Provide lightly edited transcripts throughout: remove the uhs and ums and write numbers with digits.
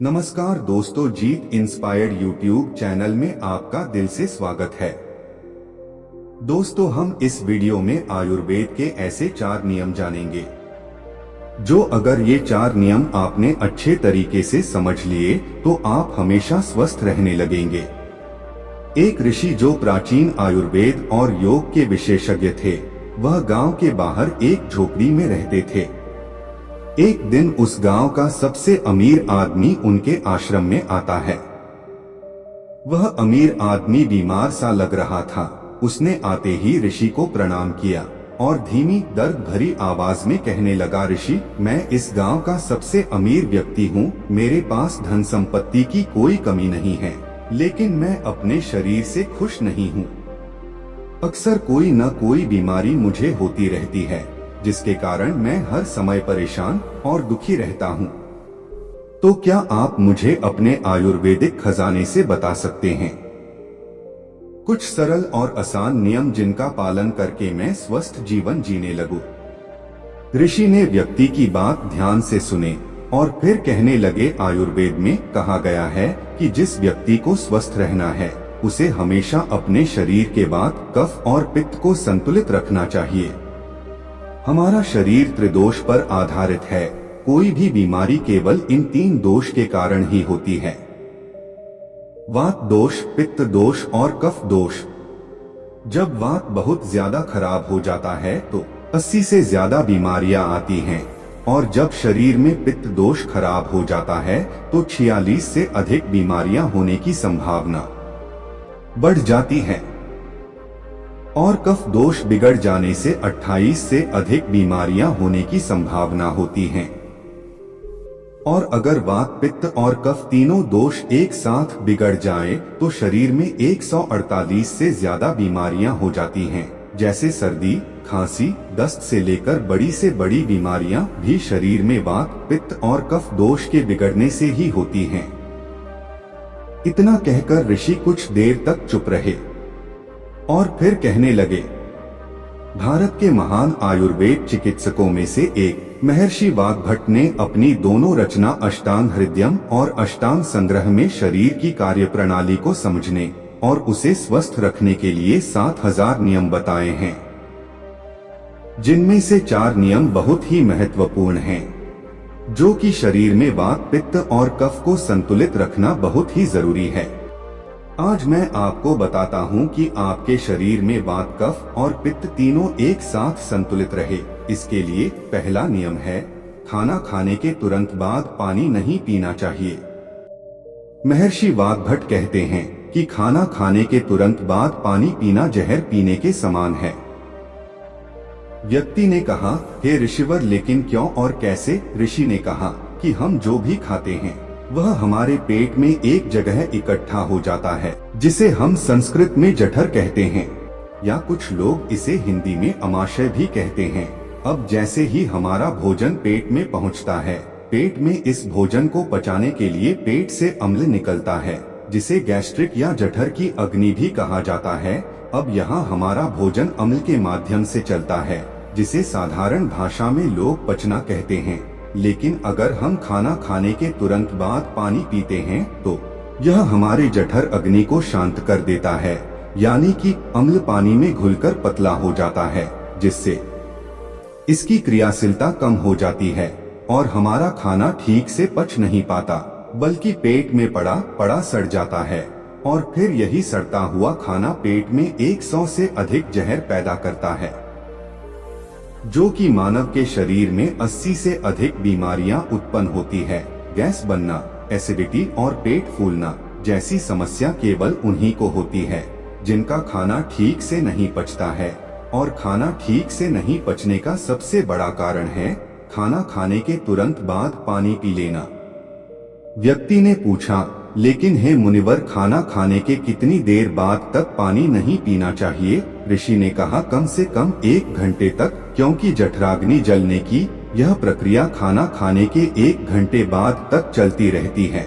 नमस्कार दोस्तों, जीत inspired YouTube channel में आपका दिल से स्वागत है। दोस्तों, हम इस वीडियो में आयुर्वेद के ऐसे 4 नियम जानेंगे जो अगर ये 4 नियम आपने अच्छे तरीके से समझ लिए तो आप हमेशा स्वस्थ रहने लगेंगे। एक ऋषि जो प्राचीन आयुर्वेद और योग के विशेषज्ञ थे, वह गांव के बाहर एक झोपड़ी में रहते थे। एक दिन उस गांव का सबसे अमीर आदमी उनके आश्रम में आता है। वह अमीर आदमी बीमार सा लग रहा था। उसने आते ही ऋषि को प्रणाम किया और धीमी दर्द भरी आवाज में कहने लगा, ऋषि, मैं इस गांव का सबसे अमीर व्यक्ति हूँ। मेरे पास धन संपत्ति की कोई कमी नहीं है, लेकिन मैं अपने शरीर से खुश नहीं हूँ। अक्सर कोई न कोई बीमारी मुझे होती रहती है, जिसके कारण मैं हर समय परेशान और दुखी रहता हूँ। तो क्या आप मुझे अपने आयुर्वेदिक खजाने से बता सकते हैं कुछ सरल और आसान नियम जिनका पालन करके मैं स्वस्थ जीवन जीने लगूं? ऋषि ने व्यक्ति की बात ध्यान से सुने और फिर कहने लगे, आयुर्वेद में कहा गया है कि जिस व्यक्ति को स्वस्थ रहना है उसे हमेशा अपने शरीर के वात, कफ और पित्त को संतुलित रखना चाहिए। हमारा शरीर त्रिदोष पर आधारित है। कोई भी बीमारी केवल इन 3 दोष के कारण ही होती है, वात दोष, पित्त दोष और कफ दोष। जब वात बहुत ज्यादा खराब हो जाता है तो 80 से ज्यादा बीमारियां आती हैं, और जब शरीर में पित्त दोष खराब हो जाता है तो 46 से अधिक बीमारियां होने की संभावना बढ़ जाती है, और कफ दोष बिगड़ जाने से 28 से अधिक बीमारियां होने की संभावना होती हैं। और अगर वात, पित्त और कफ तीनों दोष एक साथ बिगड़ जाएं, तो शरीर में 148 से ज्यादा बीमारियां हो जाती हैं, जैसे सर्दी, खांसी, दस्त से लेकर बड़ी से बड़ी बीमारियां भी शरीर में वात, पित्त और कफ दोष के बिगड़ने से ही होती हैं। इतना कहकर ऋषि कुछ देर तक चुप रहे और फिर कहने लगे, भारत के महान आयुर्वेद चिकित्सकों में से एक महर्षि वाग्भट ने अपनी दोनों रचना अष्टांग हृदयम और अष्टांग संग्रह में शरीर की कार्यप्रणाली को समझने और उसे स्वस्थ रखने के लिए 7000 नियम बताए हैं, जिनमें से 4 नियम बहुत ही महत्वपूर्ण हैं, जो कि शरीर में वात, पित्त और कफ को संतुलित रखना बहुत ही जरूरी है। आज मैं आपको बताता हूं कि आपके शरीर में वात, कफ और पित्त तीनों एक साथ संतुलित रहे। इसके लिए पहला नियम है, खाना खाने के तुरंत बाद पानी नहीं पीना चाहिए। महर्षि वाग्भट कहते हैं कि खाना खाने के तुरंत बाद पानी पीना जहर पीने के समान है। व्यक्ति ने कहा, हे ऋषिवर, लेकिन क्यों और कैसे? ऋषि ने कहा कि हम जो भी खाते हैं वह हमारे पेट में एक जगह इकट्ठा हो जाता है, जिसे हम संस्कृत में जठर कहते हैं, या कुछ लोग इसे हिंदी में अमाशय भी कहते हैं। अब जैसे ही हमारा भोजन पेट में पहुंचता है, पेट में इस भोजन को पचाने के लिए पेट से अम्ल निकलता है, जिसे गैस्ट्रिक या जठर की अग्नि भी कहा जाता है। अब यहाँ हमारा भोजन अम्ल के माध्यम से चलता है, जिसे साधारण भाषा में लोग पचना कहते हैं। लेकिन अगर हम खाना खाने के तुरंत बाद पानी पीते हैं तो यह हमारे जठर अग्नि को शांत कर देता है, यानी कि अम्ल पानी में घुलकर पतला हो जाता है, जिससे इसकी क्रियाशीलता कम हो जाती है और हमारा खाना ठीक से पच नहीं पाता, बल्कि पेट में पड़ा पड़ा सड़ जाता है, और फिर यही सड़ता हुआ खाना पेट में 100 से अधिक जहर पैदा करता है, जो कि मानव के शरीर में 80 से अधिक बीमारियां उत्पन्न होती है। गैस बनना, एसिडिटी और पेट फूलना जैसी समस्या केवल उन्हीं को होती है जिनका खाना ठीक से नहीं पचता है, और खाना ठीक से नहीं पचने का सबसे बड़ा कारण है खाना खाने के तुरंत बाद पानी पी लेना। व्यक्ति ने पूछा, लेकिन हे मुनिवर, खाना खाने के कितनी देर बाद तक पानी नहीं पीना चाहिए? ऋषि ने कहा, कम से कम 1 घंटे तक, क्योंकि जठराग्नि जलने की यह प्रक्रिया खाना खाने के 1 घंटे बाद तक चलती रहती है।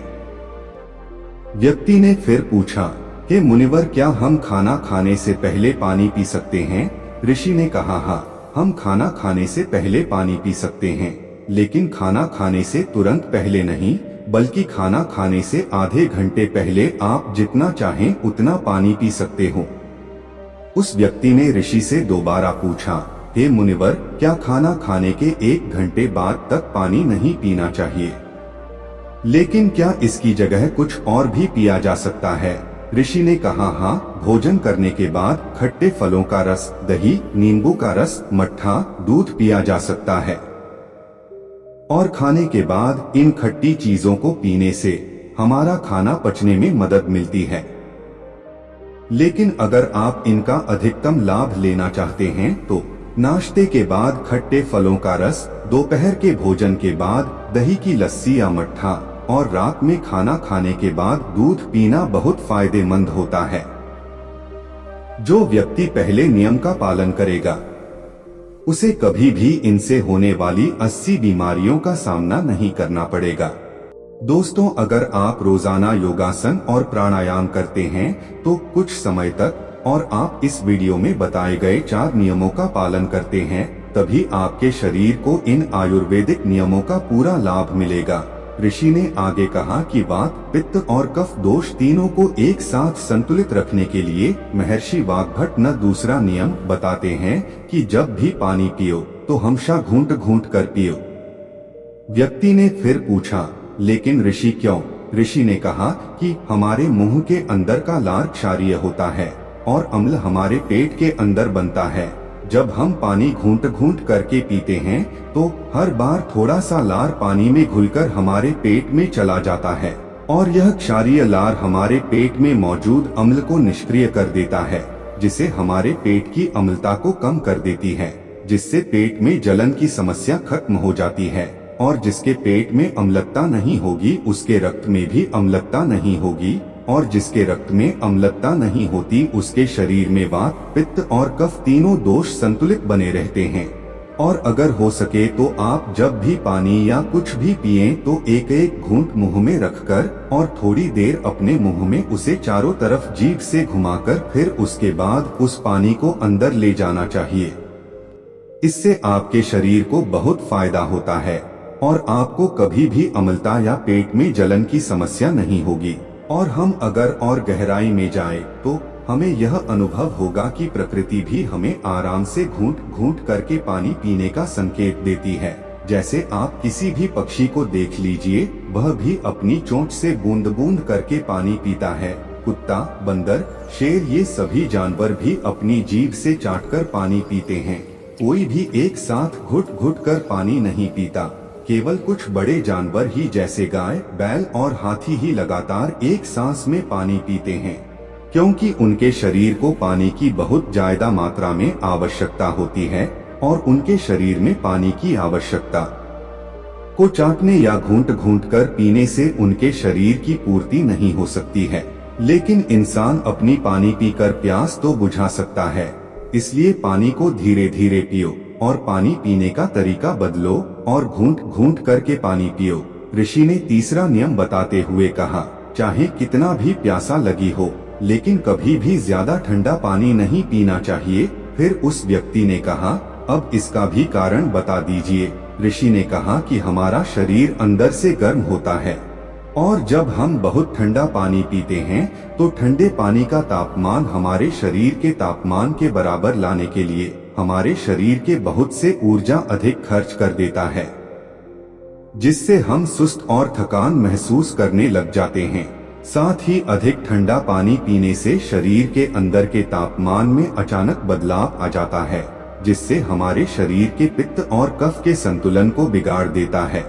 व्यक्ति ने फिर पूछा, हे मुनिवर, क्या हम खाना खाने से पहले पानी पी सकते हैं? ऋषि ने कहा, हाँ, हम खाना खाने से पहले पानी पी सकते हैं, लेकिन खाना खाने से तुरंत पहले नहीं। बल्कि खाना खाने से आधे घंटे पहले आप जितना चाहें उतना पानी पी सकते हो। उस व्यक्ति ने ऋषि से दोबारा पूछा, हे मुनिवर, क्या खाना खाने के 1 घंटे बाद तक पानी नहीं पीना चाहिए? लेकिन क्या इसकी जगह कुछ और भी पिया जा सकता है? ऋषि ने कहा, हाँ, भोजन करने के बाद खट्टे फलों का रस, दही, नींबू का रस, मट्ठा, दूध पिया जा सकता है। और खाने के बाद इन खट्टी चीजों को पीने से हमारा खाना पचने में मदद मिलती है। लेकिन अगर आप इनका अधिकतम लाभ लेना चाहते हैं तो नाश्ते के बाद खट्टे फलों का रस, दोपहर के भोजन के बाद दही की लस्सी या मट्ठा और रात में खाना खाने के बाद दूध पीना बहुत फायदेमंद होता है। जो व्यक्ति पहले नियम का पालन करेगा उसे कभी भी इनसे होने वाली 80 बीमारियों का सामना नहीं करना पड़ेगा। दोस्तों, अगर आप रोजाना योगासन और प्राणायाम करते हैं तो कुछ समय तक और आप इस वीडियो में बताए गए 4 नियमों का पालन करते हैं, तभी आपके शरीर को इन आयुर्वेदिक नियमों का पूरा लाभ मिलेगा। ऋषि ने आगे कहा कि वात, पित्त और कफ दोष तीनों को एक साथ संतुलित रखने के लिए महर्षि वाग्भट न दूसरा नियम बताते हैं कि जब भी पानी पियो तो हमेशा घूंट घूंट कर पियो। व्यक्ति ने फिर पूछा, लेकिन ऋषि क्यों? ऋषि ने कहा कि हमारे मुंह के अंदर का लार क्षारीय होता है और अम्ल हमारे पेट के अंदर बनता है। जब हम पानी घूंट घूंट करके पीते हैं तो हर बार थोड़ा सा लार पानी में घुलकर हमारे पेट में चला जाता है और यह क्षारीय लार हमारे पेट में मौजूद अम्ल को निष्क्रिय कर देता है, जिसे हमारे पेट की अम्लता को कम कर देती है, जिससे पेट में जलन की समस्या खत्म हो जाती है। और जिसके पेट में अम्लता नहीं होगी उसके रक्त में भी अम्लता नहीं होगी, और जिसके रक्त में अम्लता नहीं होती उसके शरीर में वात, पित्त और कफ तीनों दोष संतुलित बने रहते हैं। और अगर हो सके तो आप जब भी पानी या कुछ भी पिएं तो एक एक घूंट मुंह में रखकर और थोड़ी देर अपने मुंह में उसे चारों तरफ जीभ से घुमाकर फिर उसके बाद उस पानी को अंदर ले जाना चाहिए। इससे आपके शरीर को बहुत फायदा होता है और आपको कभी भी अम्लता या पेट में जलन की समस्या नहीं होगी। और हम अगर और गहराई में जाएं तो हमें यह अनुभव होगा कि प्रकृति भी हमें आराम से घूंट घूंट करके पानी पीने का संकेत देती है। जैसे आप किसी भी पक्षी को देख लीजिए, वह भी अपनी चोंच से बूंद बूंद करके पानी पीता है। कुत्ता, बंदर, शेर, ये सभी जानवर भी अपनी जीभ से चाटकर पानी पीते हैं। कोई भी एक साथ घुट घुट कर पानी नहीं पीता। केवल कुछ बड़े जानवर ही जैसे गाय, बैल और हाथी ही लगातार एक सांस में पानी पीते हैं, क्योंकि उनके शरीर को पानी की बहुत ज्यादा मात्रा में आवश्यकता होती है और उनके शरीर में पानी की आवश्यकता को चाटने या घूंट घूंट कर पीने से उनके शरीर की पूर्ति नहीं हो सकती है। लेकिन इंसान अपनी पानी पीकर प्यास तो बुझा सकता है, इसलिए पानी को धीरे धीरे पियो और पानी पीने का तरीका बदलो और घूंट घूंट करके पानी पियो। ऋषि ने तीसरा नियम बताते हुए कहा, चाहे कितना भी प्यासा लगी हो लेकिन कभी भी ज्यादा ठंडा पानी नहीं पीना चाहिए। फिर उस व्यक्ति ने कहा, अब इसका भी कारण बता दीजिए। ऋषि ने कहा कि हमारा शरीर अंदर से गर्म होता है और जब हम बहुत ठंडा पानी पीते हैं तो ठंडे पानी का तापमान हमारे शरीर के तापमान के बराबर लाने के लिए हमारे शरीर के बहुत से ऊर्जा अधिक खर्च कर देता है, जिससे हम सुस्त और थकान महसूस करने लग जाते हैं। साथ ही अधिक ठंडा पानी पीने से शरीर के अंदर के तापमान में अचानक बदलाव आ जाता है, जिससे हमारे शरीर के पित्त और कफ के संतुलन को बिगाड़ देता है,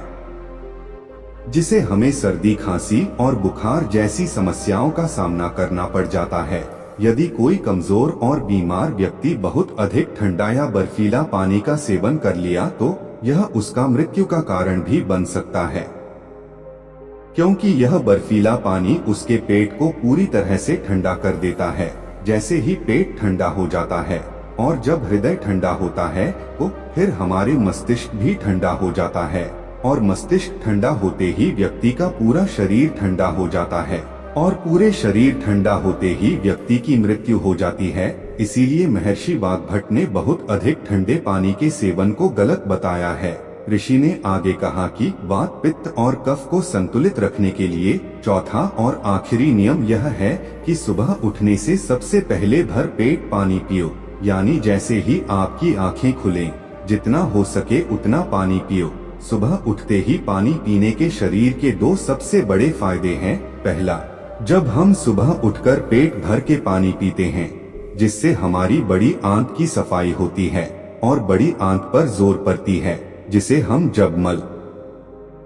जिसे हमें सर्दी, खांसी और बुखार जैसी समस्याओं का सामना करना पड़ जाता है। यदि कोई कमजोर और बीमार व्यक्ति बहुत अधिक ठंडा या बर्फीला पानी का सेवन कर लिया तो यह उसका मृत्यु का कारण भी बन सकता है, क्योंकि यह बर्फीला पानी उसके पेट को पूरी तरह से ठंडा कर देता है। जैसे ही पेट ठंडा हो जाता है और जब हृदय ठंडा होता है तो फिर हमारे मस्तिष्क भी ठंडा हो जाता है और मस्तिष्क ठंडा होते ही व्यक्ति का पूरा शरीर ठंडा हो जाता है और पूरे शरीर ठंडा होते ही व्यक्ति की मृत्यु हो जाती है। इसीलिए महर्षि वाग्भट ने बहुत अधिक ठंडे पानी के सेवन को गलत बताया है। ऋषि ने आगे कहा कि वात, पित्त और कफ को संतुलित रखने के लिए चौथा और आखिरी नियम यह है कि सुबह उठने से सबसे पहले भर पेट पानी पियो। यानी जैसे ही आपकी आंखें खुलें, जितना हो सके उतना पानी पियो। सुबह उठते ही पानी पीने के शरीर के दो सबसे बड़े फायदे हैं। पहला, जब हम सुबह उठकर पेट भर के पानी पीते हैं, जिससे हमारी बड़ी आंत की सफाई होती है और बड़ी आंत पर जोर पड़ती है, जिसे हम जब मल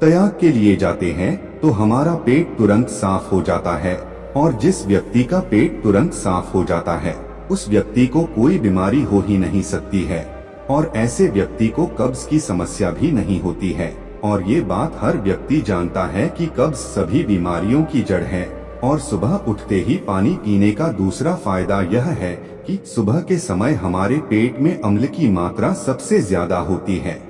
त्याग के लिए जाते हैं तो हमारा पेट तुरंत साफ हो जाता है। और जिस व्यक्ति का पेट तुरंत साफ हो जाता है, उस व्यक्ति को कोई बीमारी हो ही नहीं सकती है और ऐसे व्यक्ति को कब्ज की समस्या भी नहीं होती है। और ये बात हर व्यक्ति जानता है कि कब्ज सभी बीमारियों की जड़ है। और सुबह उठते ही पानी पीने का दूसरा फायदा यह है कि सुबह के समय हमारे पेट में अम्ल की मात्रा सबसे ज्यादा होती है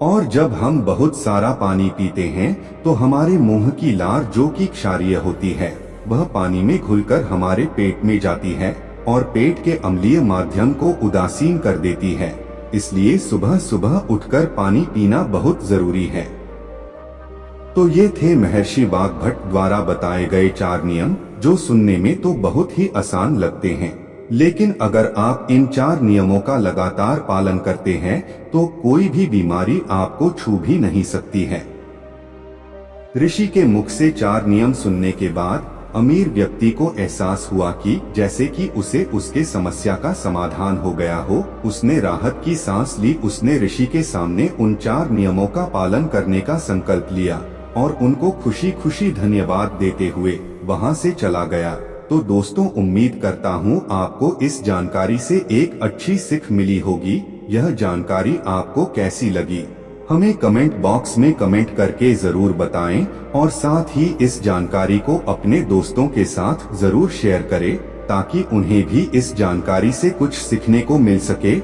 और जब हम बहुत सारा पानी पीते हैं तो हमारे मुंह की लार, जो कि क्षारीय होती है, वह पानी में घुलकर हमारे पेट में जाती है और पेट के अम्लीय माध्यम को उदासीन कर देती है। इसलिए सुबह सुबह उठकर पानी पीना बहुत जरूरी है। तो ये थे महर्षि वाग्भट द्वारा बताए गए 4 नियम, जो सुनने में तो बहुत ही आसान लगते हैं, लेकिन अगर आप इन 4 नियमों का लगातार पालन करते हैं तो कोई भी बीमारी आपको छू भी नहीं सकती है। ऋषि के मुख से 4 नियम सुनने के बाद अमीर व्यक्ति को एहसास हुआ कि जैसे कि उसे उसके समस्या का समाधान हो गया हो। उसने राहत की सांस ली। उसने ऋषि के सामने उन 4 नियमों का पालन करने का संकल्प लिया और उनको खुशी खुशी धन्यवाद देते हुए वहां से चला गया। तो दोस्तों, उम्मीद करता हूँ आपको इस जानकारी से एक अच्छी सीख मिली होगी। यह जानकारी आपको कैसी लगी, हमें कमेंट बॉक्स में कमेंट करके जरूर बताएं और साथ ही इस जानकारी को अपने दोस्तों के साथ जरूर शेयर करें ताकि उन्हें भी इस जानकारी से कुछ सीखने को मिल सके।